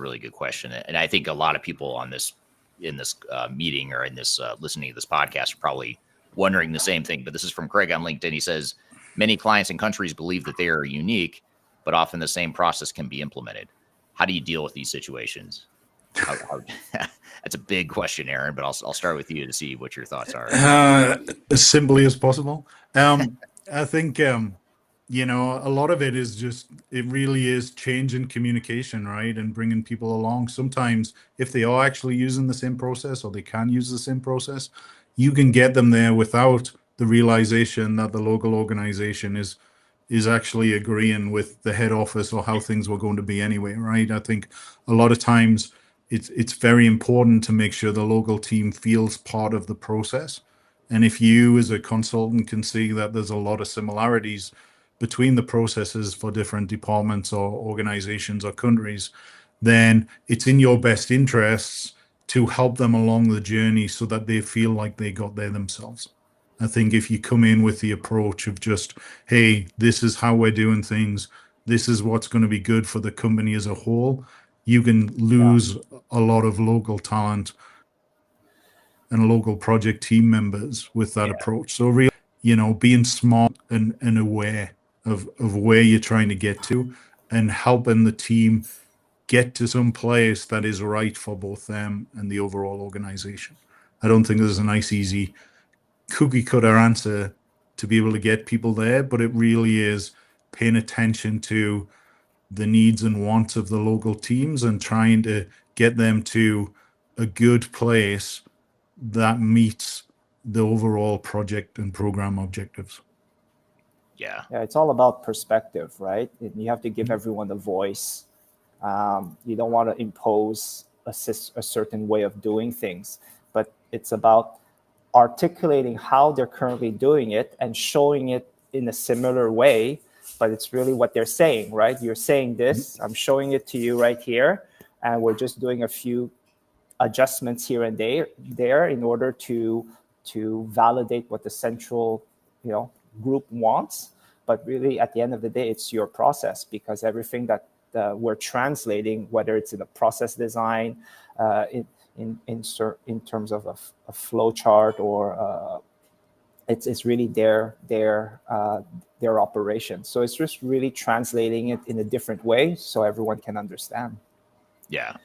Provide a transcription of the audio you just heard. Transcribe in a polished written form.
really good question. And I think a lot of people on this, in this meeting or in this listening to this podcast are probably wondering the same thing. But this is from Craig on LinkedIn. He says, many clients and countries believe that they are unique, but often the same process can be implemented. How do you deal with these situations? That's a big question, Aaron, but I'll start with you to see what your thoughts are. As simply as possible. I think, you know, a lot of it is just, it really is change in communication, right? And bringing people along. Sometimes if they are actually using the same process or they can use the same process, you can get them there without the realization that the local organization is actually agreeing with the head office or how things were going to be anyway, right? I think a lot of times it's very important to make sure the local team feels part of the process. And if you as a consultant can see that there's a lot of similarities between the processes for different departments or organizations or countries, then it's in your best interests to help them along the journey so that they feel like they got there themselves. I think if you come in with the approach of just, hey, this is how we're doing things, this is what's going to be good for the company as a whole, you can lose a lot of local talent and local project team members with that approach. So really, you know, being smart and aware of where you're trying to get to and helping the team get to some place that is right for both them and the overall organization. I don't think there's a nice, easy cookie cutter answer to be able to get people there, but it really is paying attention to the needs and wants of the local teams and trying to get them to a good place that meets the overall project and program objectives. Yeah, it's all about perspective, right? You have to give everyone a voice. You don't want to impose a certain way of doing things, but it's about articulating how they're currently doing it and showing it in a similar way, but it's really what they're saying, right? You're saying this, I'm showing it to you right here, and we're just doing a few adjustments here and there in order to validate what the central, you know, group wants. But really, at the end of the day, it's your process, because everything that we're translating, whether it's in a process design, in terms of a flow chart, or it's really their operation. So it's just really translating it in a different way so everyone can understand. Yeah,